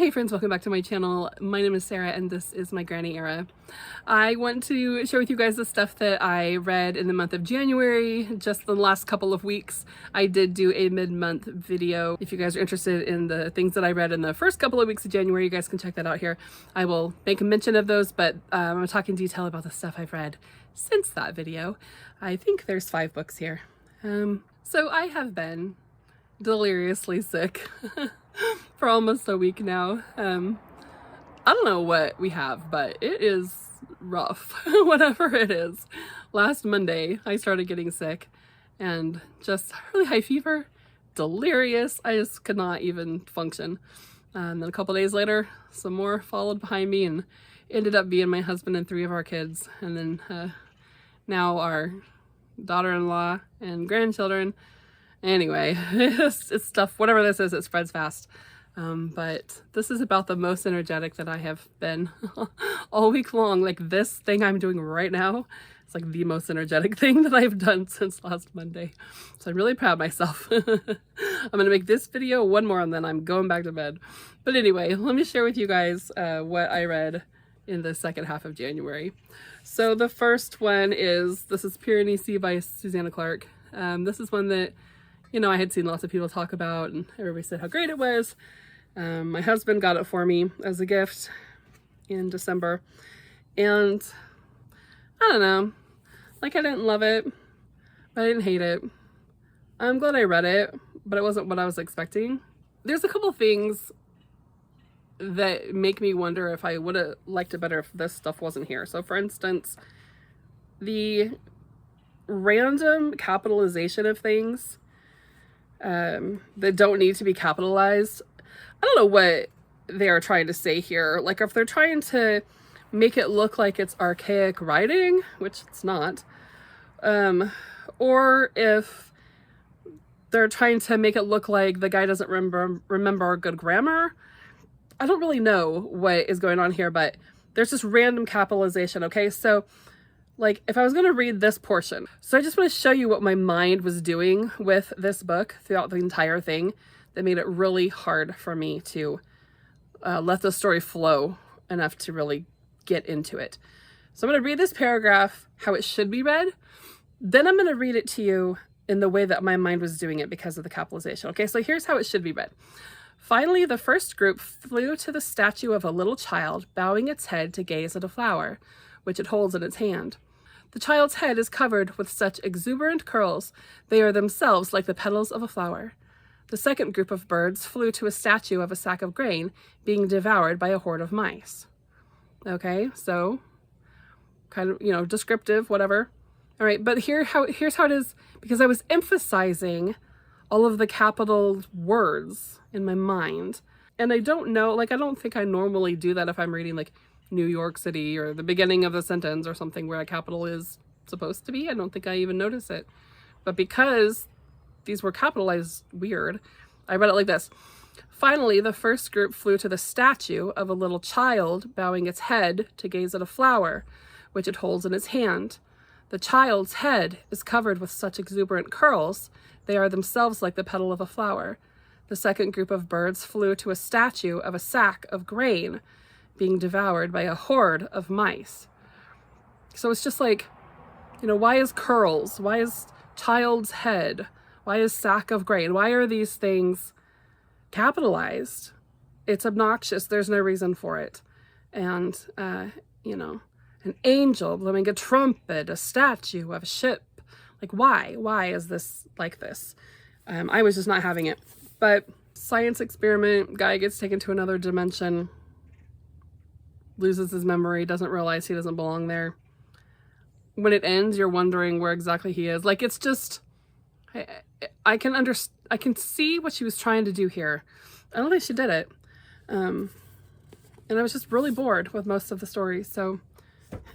Hey friends, welcome back to my channel. My name is Sarah and this is my granny era. I want to share with you guys the stuff that I read in the month of January, just the last couple of weeks. I did do a mid-month video. If you guys are interested in the things that I read in the first couple of weeks of January, you guys can check that out here. I will make a mention of those, but I'm going to talk in detail about the stuff I've read since that video. I think there's 5 books here. So I have been deliriously sick for almost a week now. I don't know what we have, but it is rough, whatever it is. Last Monday, I started getting sick and just really high fever, delirious. I just could not even function. And then a couple days later, some more followed behind me and ended up being my husband and 3 of our kids. And then now our daughter-in-law and grandchildren. Anyway, it's stuff, whatever this is, it spreads fast. But this is about the most energetic that I have been all week long. Like this thing I'm doing right now, it's like the most energetic thing that I've done since last Monday. So I'm really proud of myself. I'm gonna make this video one more and then I'm going back to bed. But anyway, let me share with you guys what I read in the second half of January. So the first one is, this is Pyrenees Sea by Susanna Clarke. This is one that, you know, I had seen lots of people talk about and everybody said how great it was. My husband got it for me as a gift in December. And I don't know, like I didn't love it, but I didn't hate it. I'm glad I read it, but it wasn't what I was expecting. There's a couple things that make me wonder if I would have liked it better if this stuff wasn't here. So for instance, the random capitalization of things that don't need to be capitalized. I don't know what they are trying to say here. Like if they're trying to make it look like it's archaic writing, which it's not, or if they're trying to make it look like the guy doesn't remember good grammar. I don't really know what is going on here, but there's just random capitalization. Okay, so like if I was going to read this portion, so I just want to show you what my mind was doing with this book throughout the entire thing that made it really hard for me to let the story flow enough to really get into it. So I'm going to read this paragraph how it should be read. Then I'm going to read it to you in the way that my mind was doing it because of the capitalization. Okay, so here's how it should be read. Finally, the first group flew to the statue of a little child, bowing its head to gaze at a flower, which it holds in its hand. The child's head is covered with such exuberant curls, they are themselves like the petals of a flower. The second group of birds flew to a statue of a sack of grain, being devoured by a horde of mice. Okay, so kind of, you know, descriptive, whatever. All right, but here's how it is, because I was emphasizing all of the capital words in my mind. And I don't know, like, I don't think I normally do that if I'm reading like New York City or the beginning of a sentence or something where a capital is supposed to be. I don't think I even notice it. But because these were capitalized weird, I read it like this. Finally, the first group flew to the statue of a little child, bowing its head to gaze at a flower, which it holds in its hand. The child's head is covered with such exuberant curls, they are themselves like the petal of a flower. The second group of birds flew to a statue of a sack of grain, being devoured by a horde of mice. So it's just like, you know, why is curls? Why is child's head? Why is sack of grain? Why are these things capitalized? It's obnoxious. There's no reason for it. And, you know, an angel blowing a trumpet, a statue of a ship. Like, why? Why is this like this? I was just not having it. But science experiment, guy gets taken to another dimension, loses his memory, doesn't realize he doesn't belong there. When it ends, you're wondering where exactly he is. Like, it's just, I can see what she was trying to do here. I don't think she did it. And I was just really bored with most of the story. So,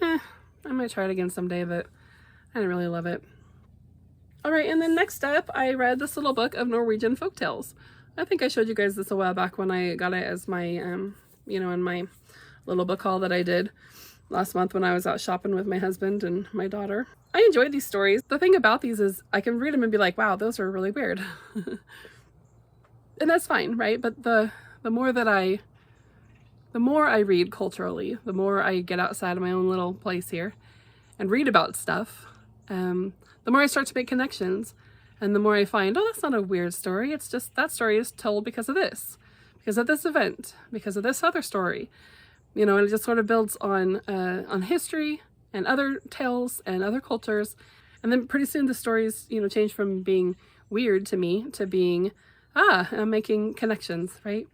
I might try it again someday, but I didn't really love it. All right, and then next up, I read this little book of Norwegian folktales. I think I showed you guys this a while back when I got it as my, you know, in my little book haul that I did last month when I was out shopping with my husband and my daughter. I enjoyed these stories. The thing about these is I can read them and be like, wow, those are really weird. And that's fine, right? But the more that I the more I read culturally, the more I get outside of my own little place here and read about stuff, the more I start to make connections. And the more I find, oh, that's not a weird story. It's just that story is told because of this event, because of this other story, and it just sort of builds on history and other tales and other cultures. And then pretty soon the stories, change from being weird to me to being, I'm making connections, right?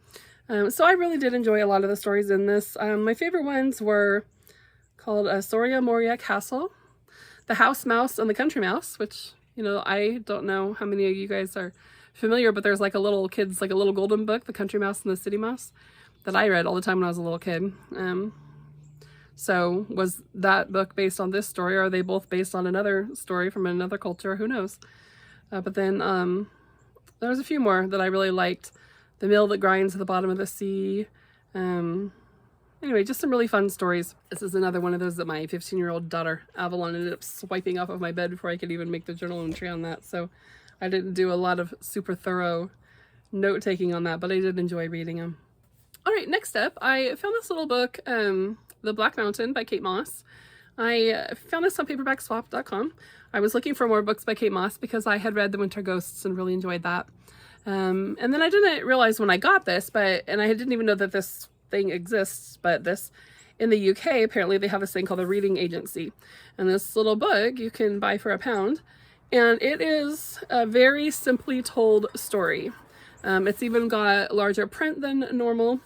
So I really did enjoy a lot of the stories in this. My favorite ones were called Soria Moria Castle, The House Mouse and the Country Mouse, which, I don't know how many of you guys are familiar, but there's like a little golden book, The Country Mouse and the City Mouse, that I read all the time when I was a little kid. So was that book based on this story, or are they both based on another story from another culture? Who knows? But then there was a few more that I really liked. The Mill That Grinds at the Bottom of the Sea. Anyway, just some really fun stories. This is another one of those that my 15-year-old daughter, Avalon, ended up swiping off of my bed before I could even make the journal entry on that. So I didn't do a lot of super thorough note-taking on that, but I did enjoy reading them. All right, next up, I found this little book, The Black Mountain by Kate Moss. I found this on paperbackswap.com. I was looking for more books by Kate Moss because I had read The Winter Ghosts and really enjoyed that. And then I didn't realize when I got this, and I didn't even know that this thing exists, but in the UK, apparently they have this thing called a reading agency. And this little book you can buy for £1. And it is a very simply told story. It's even got larger print than normal.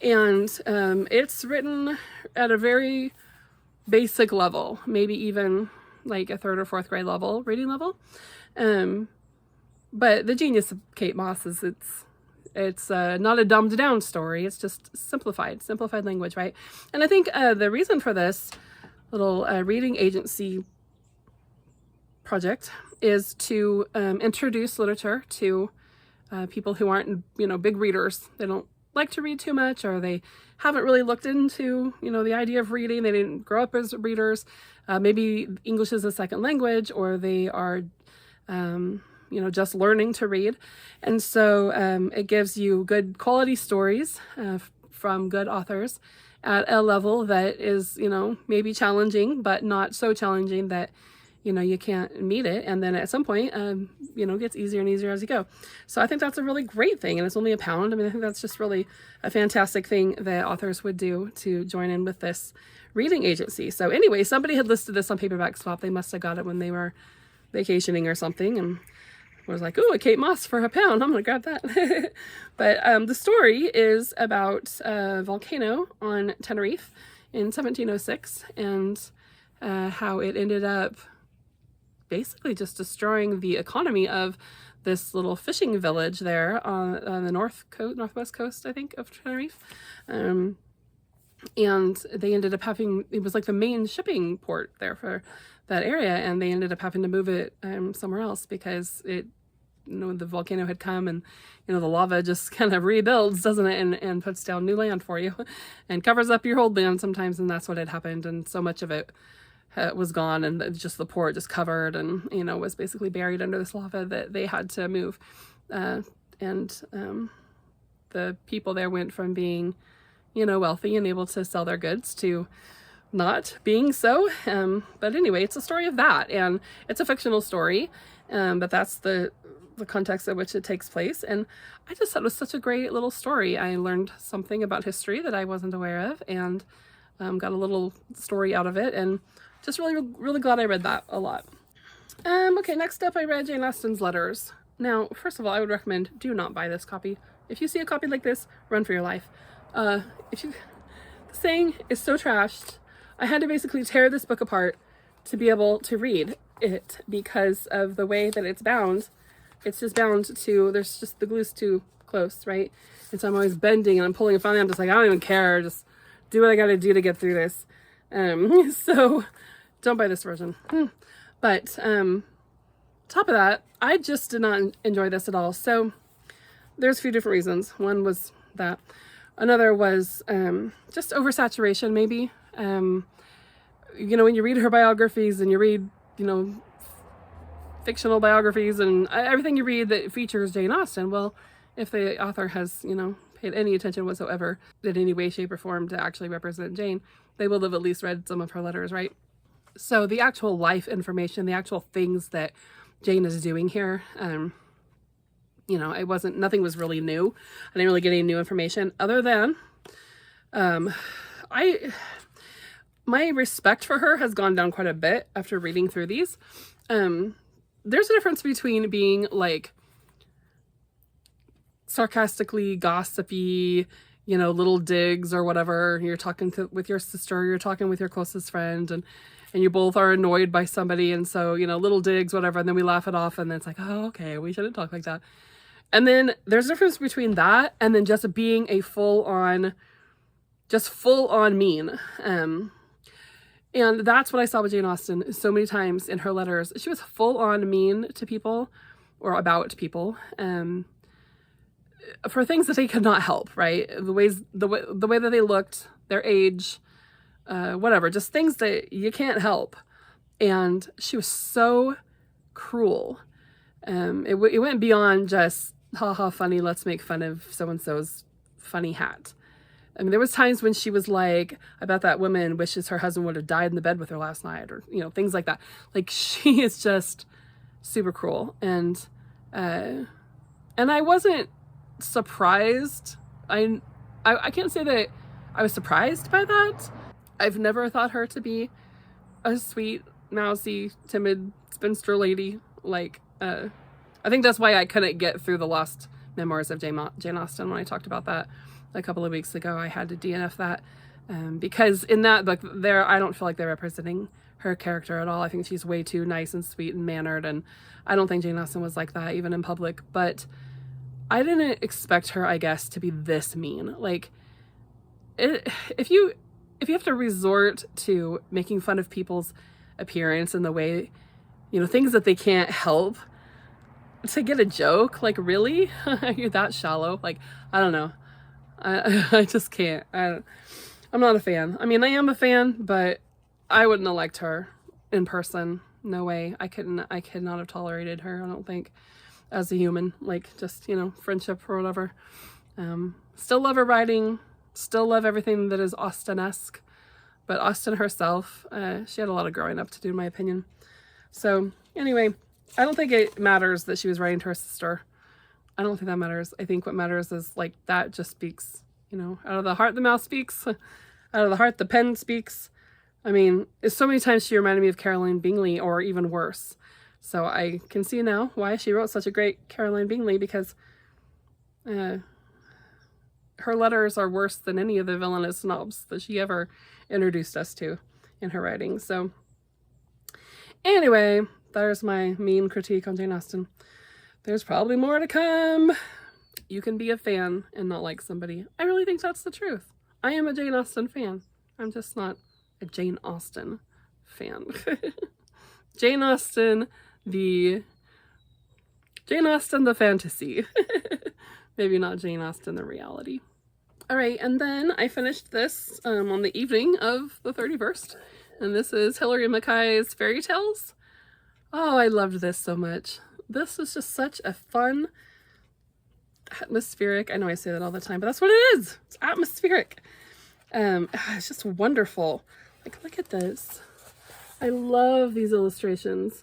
And it's written at a very basic level, maybe even like a 3rd or 4th grade level, reading level. But the genius of Kate Moss is it's not a dumbed down story. It's just simplified language, right? And I think the reason for this little reading agency project is to introduce literature to people who aren't, big readers. They don't like to read too much, or they haven't really looked into, the idea of reading. They didn't grow up as readers. Maybe English is a second language, or they are, just learning to read. And so it gives you good quality stories from good authors at a level that is, maybe challenging, but not so challenging that, you can't meet it. And then at some point, gets easier and easier as you go. So I think that's a really great thing. And it's only £1. I think that's just really a fantastic thing that authors would do to join in with this reading agency. So anyway, somebody had listed this on Paperback Swap. They must have got it when they were vacationing or something. And was like, oh, a Kate Moss for £1. I'm going to grab that. But the story is about a volcano on Tenerife in 1706 and how it ended up basically just destroying the economy of this little fishing village there on the northwest coast, I think, of Tenerife. And they ended up it was like the main shipping port there for that area, and they ended up having to move it somewhere else because the volcano had come, and the lava just kind of rebuilds, doesn't it, and puts down new land for you and covers up your old land sometimes. And that's what had happened, and so much of it was gone, and just the port just covered and was basically buried under this lava that they had to move. And the people there went from being wealthy and able to sell their goods to not being so. But anyway, it's a story of that, and it's a fictional story, but that's the context in which it takes place. And I just thought it was such a great little story. I learned something about history that I wasn't aware of, and got a little story out of it, and just really, really glad I read that a lot. Okay, next up I read Jane Austen's Letters. Now, first of all, I would recommend do not buy this copy. If you see a copy like this, run for your life. The saying is so trashed. I had to basically tear this book apart to be able to read it because of the way that it's bound. It's just bound to, the glue's too close, right? And so I'm always bending and I'm pulling, and finally I'm just like, I don't even care, just do what I gotta do to get through this. So don't buy this version. But top of that, I just did not enjoy this at all. So there's a few different reasons. One was that. Another was just oversaturation, maybe. When you read her biographies and you read, fictional biographies and everything you read that features Jane Austen, well, if the author has, paid paid any attention whatsoever in any way, shape, or form to actually represent Jane, they will have at least read some of her letters, right? So the actual life information, the actual things that Jane is doing here, you know, nothing was really new. I didn't really get any new information other than, my respect for her has gone down quite a bit after reading through these. There's a difference between being like sarcastically gossipy, you know, little digs or whatever. You're talking with your sister, you're talking with your closest friend, and you both are annoyed by somebody, and so, you know, little digs, whatever, and then we laugh it off, and then it's like, oh, okay, we shouldn't talk like that. And then there's a difference between that and then just being a full-on mean. And that's what I saw with Jane Austen so many times in her letters. She was full-on mean to people, or about people, for things that they could not help, right? The way that they looked, their age, whatever, just things that you can't help. And she was so cruel. It went beyond just, haha, funny, let's make fun of so-and-so's funny hat. I mean, there was times when she was like, I bet that woman wishes her husband would have died in the bed with her last night, or, you know, things like that. Like, she is just super cruel. And I wasn't surprised. I can't say that I was surprised by that. I've never thought her to be a sweet, mousy, timid spinster lady. Like, I think that's why I couldn't get through the Lost Memoirs of Jane Austen when I talked about that a couple of weeks ago. I had to DNF that because in that book, I don't feel like they're representing her character at all. I think she's way too nice and sweet and mannered, and I don't think Jane Austen was like that even in public. But I didn't expect her, I guess, to be this mean. Like, if you have to resort to making fun of people's appearance and the way, you know, things that they can't help to get a joke, like, really? You're that shallow? Like, I don't know. I just can't. I'm not a fan. I mean, I am a fan, but I wouldn't have liked her in person. No way. I could not have tolerated her, I don't think, as a human. Like, just, you know, friendship or whatever. Still love her writing. Still love everything that is Austen-esque. But Austen herself, she had a lot of growing up to do, in my opinion. So, anyway, I don't think it matters that she was writing to her sister. I don't think that matters. I think what matters is, like, that just speaks, you know, out of the heart the mouth speaks, out of the heart the pen speaks. I mean, so many times she reminded me of Caroline Bingley, or even worse. So I can see now why she wrote such a great Caroline Bingley, because her letters are worse than any of the villainous snobs that she ever introduced us to in her writing. So anyway, there's my mean critique on Jane Austen. There's probably more to come. You can be a fan and not like somebody. I really think that's the truth. I am a Jane Austen fan. I'm just not a Jane Austen fan. Jane Austen the fantasy. Maybe not Jane Austen the reality. All right, and then I finished this on the evening of the 31st. And this is Hilary Mackay's Fairy Tales. Oh, I loved this so much. This is just such a fun, atmospheric, I know I say that all the time, but that's what it is. It's atmospheric. It's just wonderful. Like, look at this. I love these illustrations.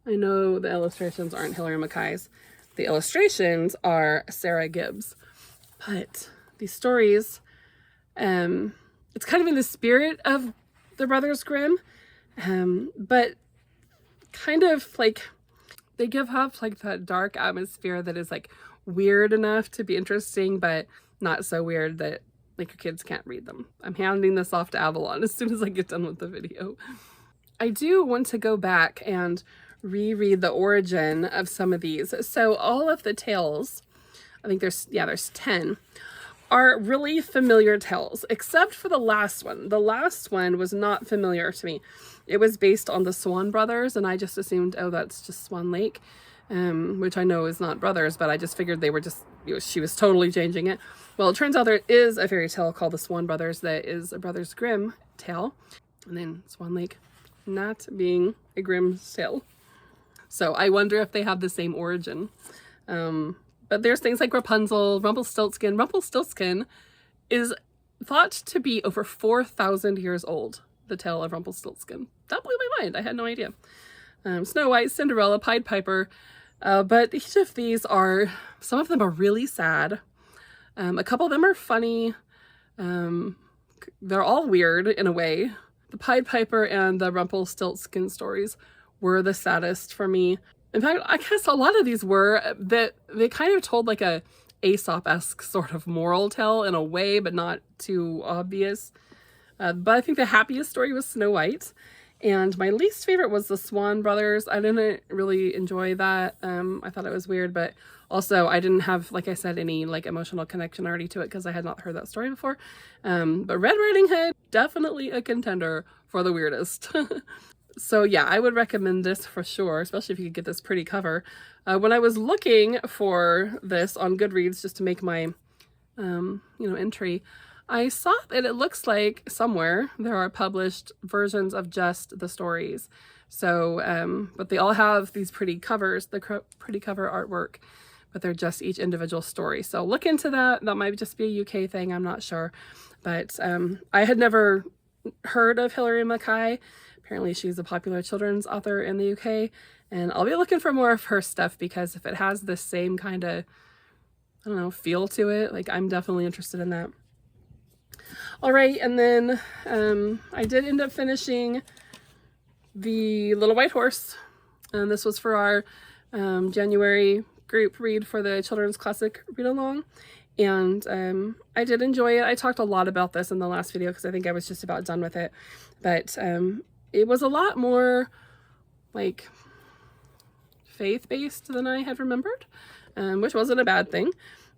I know the illustrations aren't Hilary Mackay's. The illustrations are Sarah Gibbs. But these stories, it's kind of in the spirit of the Brothers Grimm, but kind of like, they give off like that dark atmosphere that is like weird enough to be interesting, but not so weird that like your kids can't read them. I'm handing this off to Avalon as soon as I get done with the video. I do want to go back and reread the origin of some of these. So all of the tales, I think there's 10, are really familiar tales, except for the last one. The last one was not familiar to me. It was based on the Swan brothers, and I just assumed, oh, that's just Swan Lake, which I know is not brothers, but I just figured they were just, she was totally changing it. Well, it turns out there is a fairy tale called the Swan Brothers that is a Brothers Grimm tale, and then Swan Lake not being a Grimm tale. So I wonder if they have the same origin. But But there's things like Rapunzel, Rumpelstiltskin. Rumpelstiltskin is thought to be over 4,000 years old, the tale of Rumpelstiltskin. That blew my mind. I had no idea. Snow White, Cinderella, Pied Piper. But each of these are, some of them are really sad. A couple of them are funny. They're all weird in a way. The Pied Piper and the Rumpelstiltskin stories were the saddest for me. In fact, I guess a lot of these were that they kind of told like a Aesop-esque sort of moral tale in a way, but not too obvious. But I think the happiest story was Snow White. And my least favorite was the Swan Brothers. I didn't really enjoy that. I thought it was weird, but also I didn't have, like I said, any like emotional connection already to it because I had not heard that story before. But Red Riding Hood, definitely a contender for the weirdest. So yeah, I would recommend this for sure, especially if you could get this pretty cover. When I was looking for this on Goodreads just to make my, entry, I saw that it looks like somewhere there are published versions of just the stories. So, but they all have these pretty covers, the pretty cover artwork, but they're just each individual story. So look into that. That might just be a UK thing. I'm not sure. But I had never heard of Hilary Mackay. Apparently she's a popular children's author in the UK, and I'll be looking for more of her stuff because if it has the same kind of, I don't know, feel to it, like I'm definitely interested in that. All right, and then I did end up finishing The Little White Horse, and this was for our January group read for the Children's Classic Read Along. And I did enjoy it. I talked a lot about this in the last video because I think I was just about done with it. But it was a lot more like faith-based than I had remembered, which wasn't a bad thing.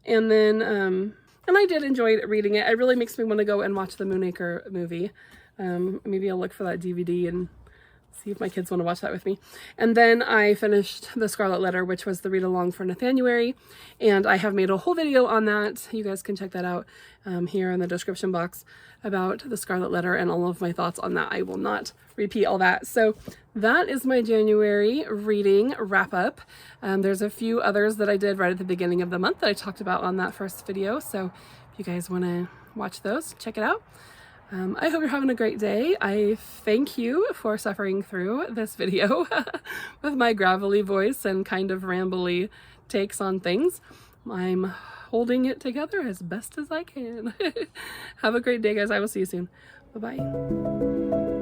And then, and I did enjoy reading it. It really makes me want to go and watch the Moonacre movie. Maybe I'll look for that DVD and see if my kids want to watch that with me. And then I finished The Scarlet Letter, which was the read along for Nathaniel, and I have made a whole video on that. You guys can check that out here in the description box about The Scarlet Letter and all of my thoughts on that. I will not repeat all that. So that is my January reading wrap up. There's a few others that I did right at the beginning of the month that I talked about on that first video. So if you guys want to watch those, check it out. I hope you're having a great day. I thank you for suffering through this video with my gravelly voice and kind of rambly takes on things. I'm holding it together as best as I can. Have a great day, guys. I will see you soon. Bye-bye.